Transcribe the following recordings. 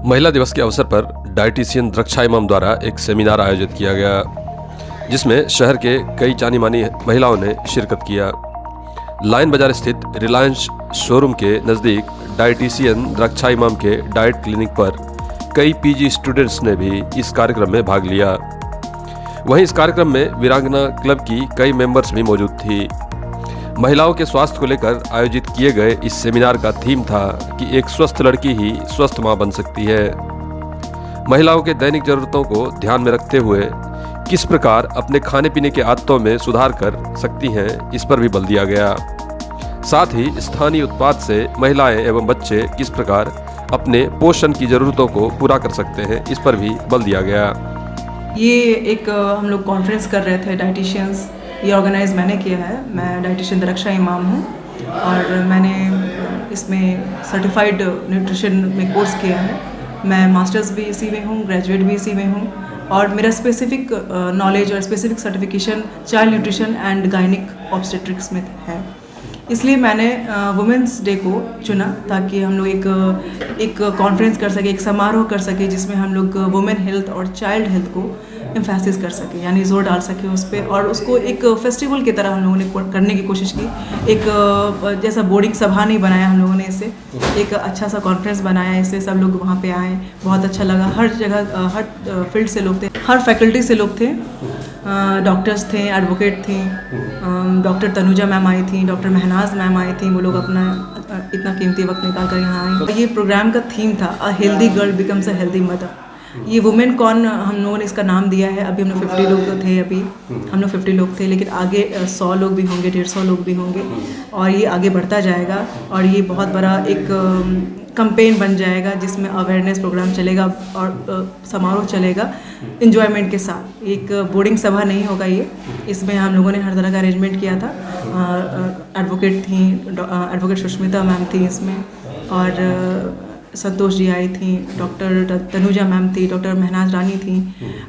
महिला दिवस के अवसर पर डाइटिशियन द्रक्षा इमाम द्वारा एक सेमिनार आयोजित किया गया, जिसमें शहर के कई जानी मानी महिलाओं ने शिरकत किया। लाइन बाजार स्थित रिलायंस शोरूम के नज़दीक डाइटिशियन द्रक्षा इमाम के डाइट क्लिनिक पर कई पीजी स्टूडेंट्स ने भी इस कार्यक्रम में भाग लिया। वहीं इस कार्यक्रम में वीरांगना क्लब की कई मेंबर्स भी मौजूद थी। महिलाओं के स्वास्थ्य को लेकर आयोजित किए गए इस सेमिनार का थीम था कि एक स्वस्थ लड़की ही स्वस्थ मां बन सकती है। महिलाओं के दैनिक जरूरतों को ध्यान में रखते हुए किस प्रकार अपने खाने पीने की आदतों में सुधार कर सकती हैं, इस पर भी बल दिया गया। साथ ही स्थानीय उत्पाद से महिलाएं एवं बच्चे किस प्रकार अपने पोषण की ज़रूरतों को पूरा कर सकते हैं, इस पर भी बल दिया गया। ये एक हम लोग कॉन्फ्रेंस कर रहे थे डाइटिशियंस, ये ऑर्गेनाइज मैंने किया है। मैं डाइटिशियन द्रक्षा इमाम हूँ और मैंने इसमें सर्टिफाइड न्यूट्रिशन में कोर्स किया है। मैं मास्टर्स भी इसी में हूँ, ग्रेजुएट भी इसी में हूँ और मेरा स्पेसिफिक नॉलेज और specific certification child nutrition and gynaec obstetrics में है। इसलिए मैंने वुमेंस डे को चुना ताकि हम लोग एक कॉन्फ्रेंस कर सके, एक समारोह कर सके जिसमें हम लोग वुमेन हेल्थ और चाइल्ड हेल्थ को एम्फेसिस कर सके, यानी जोर डाल सके उस पर, और उसको एक फेस्टिवल की तरह हम लोगों ने करने की कोशिश की। एक जैसा बोर्डिंग सभा नहीं बनाया हम लोगों ने, इसे एक अच्छा सा कॉन्फ्रेंस बनाया। इससे सब लोग वहाँ पे आए, बहुत अच्छा लगा। हर जगह हर फील्ड से लोग थे, हर फैकल्टी से लोग थे। डॉक्टर्स थे, एडवोकेट थी, डॉक्टर तनुजा मैम आई थी, डॉक्टर महनाज मैम आई थी। वो लोग अपना इतना कीमती वक्त निकाल कर यहाँ आए। ये प्रोग्राम का थीम था a healthy girl becomes a healthy mother. ये वुमेन कौन हम लोगों ने इसका नाम दिया है। अभी हम लोग 50 लोग थे, अभी हम लोग 50 लोग थे, लेकिन आगे 100 लोग भी होंगे, 150 लोग भी होंगे और ये आगे बढ़ता जाएगा और ये बहुत बड़ा एक कैंपेन बन जाएगा जिसमें अवेयरनेस प्रोग्राम चलेगा और समारोह चलेगा एंजॉयमेंट के साथ। एक बोर्डिंग सभा नहीं होगा ये, इसमें हम लोगों ने हर तरह का अरेंजमेंट किया था। एडवोकेट थी, एडवोकेट सुष्मिता मैम थी इसमें, और संतोष जी आई थी, डॉक्टर तनुजा मैम थी, डॉक्टर महनाज रानी थी।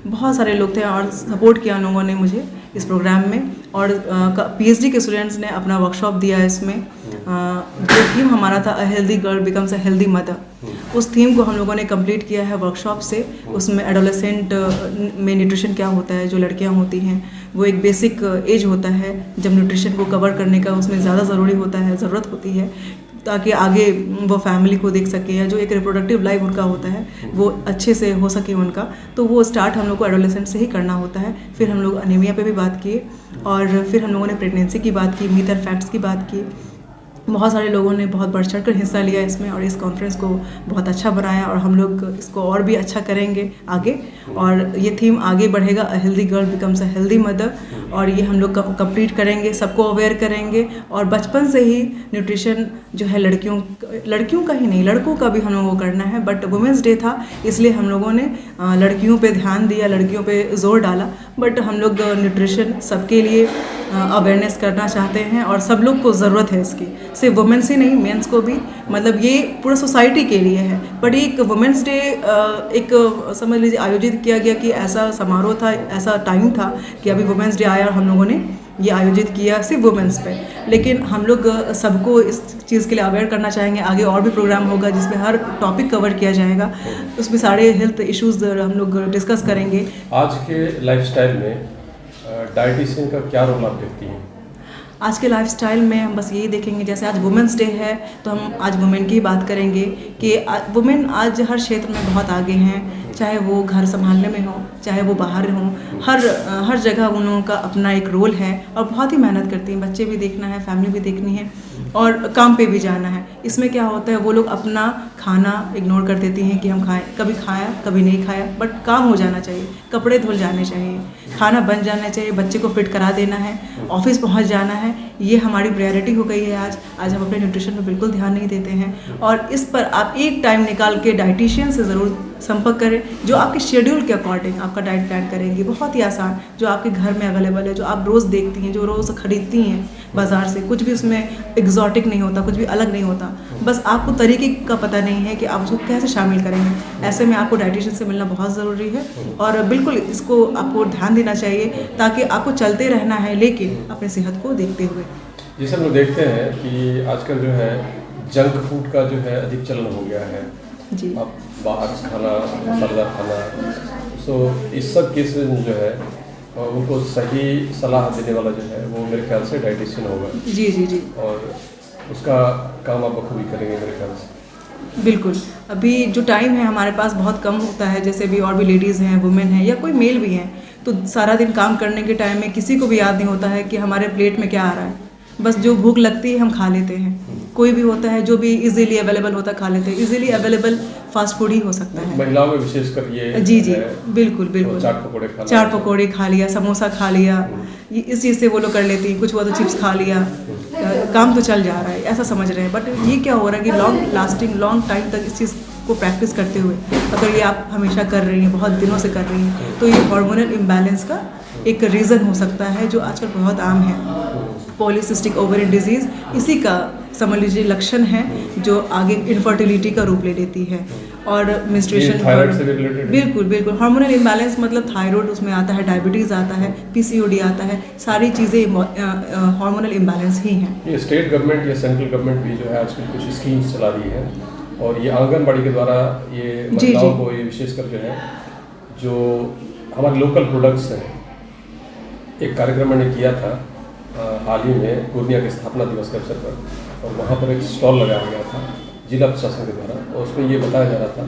बहुत सारे लोग थे और सपोर्ट किया उन लोगों ने मुझे इस प्रोग्राम में। और पीएचडी के स्टूडेंट्स ने अपना वर्कशॉप दिया इसमें। जो थीम हमारा था a healthy girl becomes a healthy mother, उस थीम को हम लोगों ने कंप्लीट किया है वर्कशॉप से। उसमें एडोलेसेंट में न्यूट्रिशन क्या होता है, जो लड़कियां होती हैं वो एक बेसिक एज होता है जब न्यूट्रिशन को कवर करने का उसमें ज़्यादा ज़रूरी होता है, ज़रूरत होती है, ताकि आगे वो फैमिली को देख सके या जो एक रिप्रोडक्टिव लाइफ उनका होता है वो अच्छे से हो सके उनका। तो वो स्टार्ट हम लोग को एडोलेसेंट से ही करना होता है। फिर हम लोग अनीमिया पे भी बात किए और फिर हम लोगों ने प्रेगनेंसी की बात की, मीथ और फैक्ट्स की बात की। बहुत सारे लोगों ने बहुत बढ़ चढ़ कर हिस्सा लिया इसमें और इस कॉन्फ्रेंस को बहुत अच्छा बनाया और हम लोग इसको और भी अच्छा करेंगे आगे। और ये थीम आगे बढ़ेगा a healthy girl becomes a healthy mother, और ये हम लोग कंप्लीट करेंगे, सबको अवेयर करेंगे। और बचपन से ही न्यूट्रिशन जो है लड़कियों का ही नहीं, लड़कों का भी हम लोगों को करना है। बट वुमेंस डे था इसलिए हम लोगों ने लड़कियों पे ध्यान दिया, लड़कियों पे जोर डाला। बट हम लोग न्यूट्रिशन सबके लिए अवेयरनेस करना चाहते हैं और सब लोग को ज़रूरत है इसकी, सिर्फ वुमेंस ही नहीं, मेंस को भी। मतलब ये पूरा सोसाइटी के लिए है। बट एक वुमेंस डे एक समझ लीजिए आयोजित किया गया कि ऐसा समारोह था, ऐसा टाइम था कि अभी वुमेंस डे आया और हम लोगों ने ये आयोजित किया सिर्फ वुमेंस पे। लेकिन हम लोग सबको इस चीज़ के लिए अवेयर करना चाहेंगे। आगे और भी प्रोग्राम होगा जिसमें हर टॉपिक कवर किया जाएगा, उसमें सारे हेल्थ इश्यूज़ हम लोग डिस्कस करेंगे। आज के लाइफस्टाइल में डाइटिशियन का क्या रोल आप देखती हैं? आज के लाइफस्टाइल में हम बस यही देखेंगे, जैसे आज वुमेंस डे है तो हम आज वुमेन की बात करेंगे कि वुमेन आज हर क्षेत्र में बहुत आगे हैं, चाहे वो घर संभालने में हो, चाहे वो बाहर हो, हर जगह उन लोगों का अपना एक रोल है और बहुत ही मेहनत करती हैं। बच्चे भी देखना है, फैमिली भी देखनी है और काम पे भी जाना है। इसमें क्या होता है, वो लोग अपना खाना इग्नोर कर देती हैं कि हम खाएं, कभी खाया कभी नहीं खाया, बट काम हो जाना चाहिए, कपड़े धुल जाने चाहिए, खाना बन जाना चाहिए, बच्चे को फिट करा देना है, ऑफिस पहुंच जाना है। ये हमारी प्रायोरिटी हो गई है आज हम अपने न्यूट्रिशन पर बिल्कुल ध्यान नहीं देते हैं। और इस पर आप एक टाइम निकाल के डाइटिशियन से ज़रूर संपर्क करें, जो आपके शेड्यूल के अकॉर्डिंग आपका डाइट प्लान करेंगे। बहुत ही आसान, जो आपके घर में अवेलेबल है, जो आप रोज़ देखती हैं, जो रोज़ खरीदती हैं बाज़ार से। कुछ भी उसमें एग्जॉटिक नहीं होता, कुछ भी अलग नहीं होता, बस आपको तरीके का पता नहीं है कि आप उसको कैसे शामिल करेंगे। ऐसे में आपको डाइटिशियन से मिलना बहुत ज़रूरी है और बिल्कुल इसको आपको ध्यान देना चाहिए ताकि आपको चलते रहना है लेकिन अपनी सेहत को देखते हुए। जैसे हम लोग देखते हैं कि आजकल जो है जंक फूड का जो है अधिक चलन हो गया है, जी। आप बाहर खाना, मसालेदार खाना, सो इस सब केसेस में जो है उनको सही सलाह देने वाला जो है वो मेरे ख्याल से डाइटिशियन होगा। जी जी जी और उसका काम आप बखूबी करेंगे मेरे ख्याल से। बिल्कुल। अभी जो टाइम है हमारे पास बहुत कम होता है, जैसे अभी और भी लेडीज़ हैं, वुमेन हैं या कोई मेल भी हैं, तो सारा दिन काम करने के टाइम में किसी को भी याद नहीं होता है कि हमारे प्लेट में क्या आ रहा है। बस जो भूख लगती है हम खा लेते हैं। कोई भी होता है जो भी इजीली अवेलेबल होता है खा लेते हैं। इजीली अवेलेबल फास्ट फूड ही हो सकता है। महिलाओं में विशेषकर ये जी जी बिल्कुल बिल्कुल। चाट पकौड़े खा लिया, समोसा खा लिया, ये इस चीज़ से वो लोग कर लेती हैं। कुछ हुआ तो चिप्स खा लिया, काम तो चल जा रहा है ऐसा समझ रहे हैं। बट ये क्या हो रहा है कि लॉन्ग लास्टिंग लॉन्ग टाइम तक इस चीज़ को प्रैक्टिस करते हुए अगर ये आप हमेशा कर रही हैं, बहुत दिनों से कर रही हैं, तो ये हार्मोनल इम्बैलेंस का एक रीज़न हो सकता है जो आजकल बहुत आम है। पॉलीसिस्टिक ओवरियन डिजीज़ इसी का समझ लीजिए लक्षण है जो आगे इनफर्टिलिटी का रूप ले लेती है। और मेंस्ट्रुएशन बिल्कुल बिल्कुल हार्मोनल इम्बैलेंस मतलब थायराइड उसमें आता है, डायबिटीज़ आता है, पीसीओडी आता है, सारी चीज़ें हार्मोनल इम्बैलेंस ही हैं। ये स्टेट गवर्नमेंट या सेंट्रल गवर्नमेंट भी जो है आजकल कुछ स्कीम्स चला रही है और ये आंगनबाड़ी के द्वारा ये महिलाओं को ये विशेषकर जो है जो हमारे लोकल प्रोडक्ट्स हैं, एक कार्यक्रम मैंने किया था हाल ही में पूर्णिया के स्थापना दिवस के अवसर पर, और वहाँ पर एक स्टॉल लगाया गया था जिला प्रशासन के द्वारा, और उसमें ये बताया जा रहा था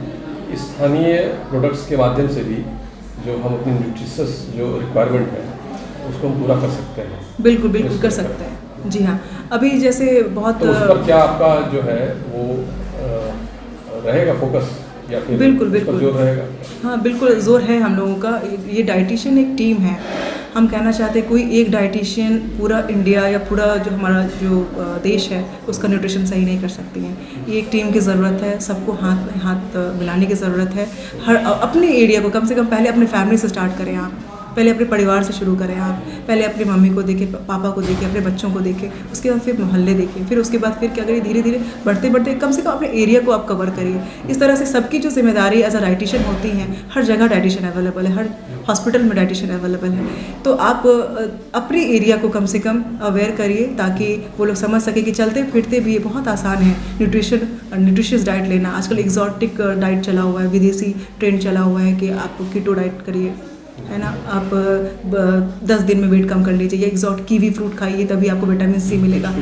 कि स्थानीय प्रोडक्ट्स के माध्यम से भी जो हम अपनी न्यूट्रिशस जो रिक्वायरमेंट है उसको हम पूरा कर सकते हैं। बिल्कुल बिल्कुल कर सकते हैं। जी हाँ, अभी जैसे बहुत तो उस पर क्या आपका जो है वो रहेगा फोकस या फिर बिल्कुल बिल्कुल जोर रहेगा? हाँ बिल्कुल जोर है हम लोगों का। ये डाइटिशियन एक टीम है। हम कहना चाहते हैं कोई एक डाइटिशियन पूरा इंडिया या पूरा जो हमारा जो देश है उसका न्यूट्रिशन सही नहीं कर सकती हैं। ये एक टीम की ज़रूरत है, सबको हाथ में हाथ मिलाने की ज़रूरत है। हर अपने एरिया को कम से कम पहले अपने फैमिली से स्टार्ट करें आप, पहले अपने परिवार से शुरू करें आप, पहले अपनी मम्मी को देखें, पापा को देखें, अपने बच्चों को देखें, उसके बाद फिर मोहल्ले देखें, फिर उसके बाद फिर क्या करिए धीरे धीरे बढ़ते बढ़ते कम से कम अपने एरिया को आप कवर करिए। इस तरह से सबकी जो जिम्मेदारी एज अ डाइटिशियन होती हैं, हर जगह डाइटिशियन अवेलेबल है, हर हॉस्पिटल में डाइटिशियन अवेलेबल है, तो आप अपने एरिया को कम से कम अवेयर करिए ताकि वो लोग समझ सके कि चलते फिरते भी ये बहुत आसान है न्यूट्रिशियस डाइट लेना। आजकल एग्जॉटिक डाइट चला हुआ है, विदेशी ट्रेंड चला हुआ है कि आप कीटो डाइट करिए, है ना, आप 10 दिन में वेट कम कर लीजिए, या एग्जॉट कीवी फ्रूट खाइए तभी आपको विटामिन सी मिलेगा।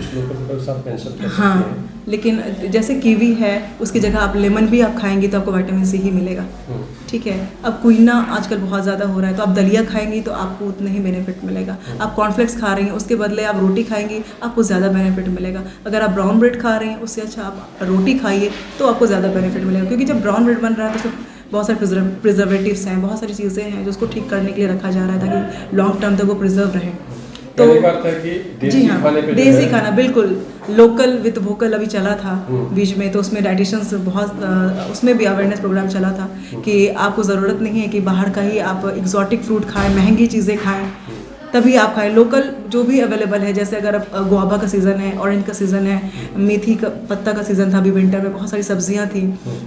हाँ, लेकिन जैसे कीवी है उसकी जगह आप लेमन भी आप खाएंगी तो आपको विटामिन सी ही मिलेगा। ठीक है, अब क्विना आजकल बहुत ज़्यादा हो रहा है तो आप दलिया खाएंगी तो आपको उतना ही बेनिफिट मिलेगा। आप कॉर्नफ्लेक्स खा रही हैं उसके बदले आप रोटी खाएंगी आपको ज़्यादा बेनिफिट मिलेगा। अगर आप ब्राउन ब्रेड खा रहे हैं उससे अच्छा आप रोटी खाइए तो आपको ज़्यादा बेनिफिट मिलेगा, क्योंकि जब ब्राउन ब्रेड बन रहा है तो उसमें बहुत सारे प्रिजर्वेटिव्स हैं, बहुत सारी चीज़ें हैं जो उसको ठीक करने के लिए रखा जा रहा है ताकि लॉन्ग टर्म तक वो प्रिजर्व रहे। तो जी हाँ, देसी खाना बिल्कुल लोकल विद वोकल अभी चला था बीच में, तो उसमें डाइटिशियंस बहुत उसमें भी अवेयरनेस प्रोग्राम चला था कि आपको ज़रूरत नहीं है कि बाहर का ही आप एग्जॉटिक फ्रूट खाएं, महंगी चीज़ें खाएं, तभी आप खाएं। लोकल जो भी अवेलेबल है, जैसे अगर अब गुआवा का सीज़न है, ऑरेंज का सीज़न है, मेथी का पत्ता का सीज़न था अभी विंटर में, बहुत सारी सब्जियां थी,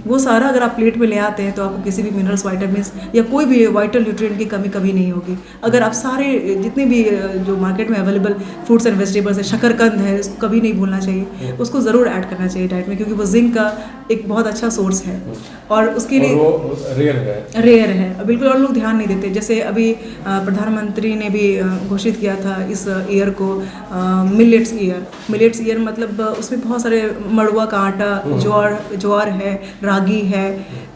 वो सारा अगर आप प्लेट में ले आते हैं तो आपको किसी भी मिनरल्स, वाइटामिन या कोई भी वाइटल न्यूट्रिएंट की कमी कभी नहीं होगी। अगर आप सारे जितने भी जो मार्केट में अवेलेबल फ्रूट्स एंड वेजिटेबल्स है, शकरकंद है, इसको कभी नहीं भूलना चाहिए, उसको ज़रूर ऐड करना चाहिए डाइट में, क्योंकि वो जिंक का एक बहुत अच्छा सोर्स है और उसके लिए रेयर है बिल्कुल, और लोग ध्यान नहीं देते। जैसे अभी प्रधानमंत्री ने भी घोषित किया था इस ईयर को मिलेट्स ईयर मतलब उसमें बहुत सारे मड़ुआ का आटा, ज्वार है, रागी है,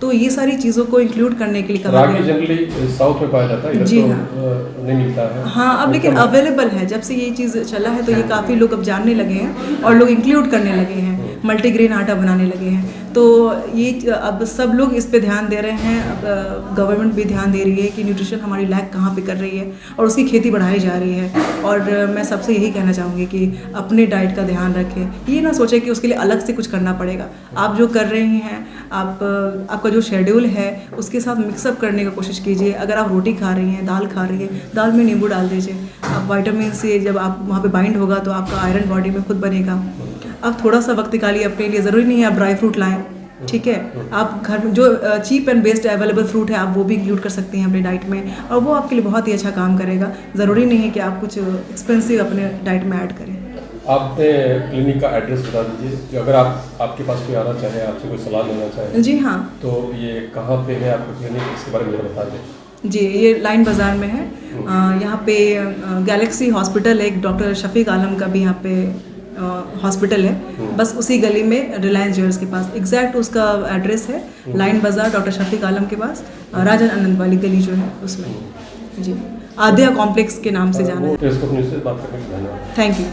तो ये सारी चीज़ों को इंक्लूड करने के लिए कहा गया। रागी जनरली साउथ में पाया जाता है, जी तो हाँ नहीं मिलता है। हाँ, अब लेकिन अवेलेबल है, जब से ये चीज़ चला है तो ये काफ़ी लोग अब जानने लगे हैं और लोग इंक्लूड करने लगे हैं, मल्टीग्रेन आटा बनाने लगे हैं, तो ये अब सब लोग इस पे ध्यान दे रहे हैं। अब गवर्नमेंट भी ध्यान दे रही है कि न्यूट्रिशन हमारी लैक कहाँ पे कर रही है और उसकी खेती बढ़ाई जा रही है। और मैं सबसे यही कहना चाहूँगी कि अपने डाइट का ध्यान रखें, ये ना सोचें कि उसके लिए अलग से कुछ करना पड़ेगा। आप जो कर रहे हैं, आपका जो शेड्यूल है उसके साथ मिक्सअप करने की कोशिश कीजिए। अगर आप रोटी खा रही हैं, दाल खा रही हैं, दाल में नींबू डाल दीजिए। आप विटामिन से जब आप वहाँ पे बाइंड होगा तो आपका आयरन बॉडी में खुद बनेगा। आप थोड़ा सा वक्त निकालिए अपने लिए, ज़रूरी नहीं है आप ड्राई फ्रूट लाएं, ठीक है, आप घर में जो cheap and best available fruit है आप वो भी इंक्लूड कर सकते हैं अपने डाइट में, और वो आपके लिए बहुत ही अच्छा काम करेगा। ज़रूरी नहीं है कि आप कुछ एक्सपेंसिव अपने डाइट में ऐड करें। आपने क्लिनिक का एड्रेस बता दीजिए कि अगर आपके पास कोई आना चाहे, आपसे कोई सलाह लेना चाहे जी हाँ तो ये कहाँ पे है आपका क्लिनिक, इसके बारे में जरा बता दें। जी, ये लाइन बाज़ार में है। यहाँ पे गैलेक्सी हॉस्पिटल है, एक डॉक्टर शफीक आलम का भी यहाँ पे हॉस्पिटल है, बस उसी गली में रिलायंस ज्वेलर्स के पास। एग्जैक्ट उसका एड्रेस है लाइन बाज़ार डॉक्टर शफीक आलम के पास, राजन आनंद वाली गली जो है उसमें। जी, आद्या कॉम्प्लेक्स के नाम से जाना है। टेलीस्कोप न्यूज़ से बात करने के लिए धन्यवाद। Thank you.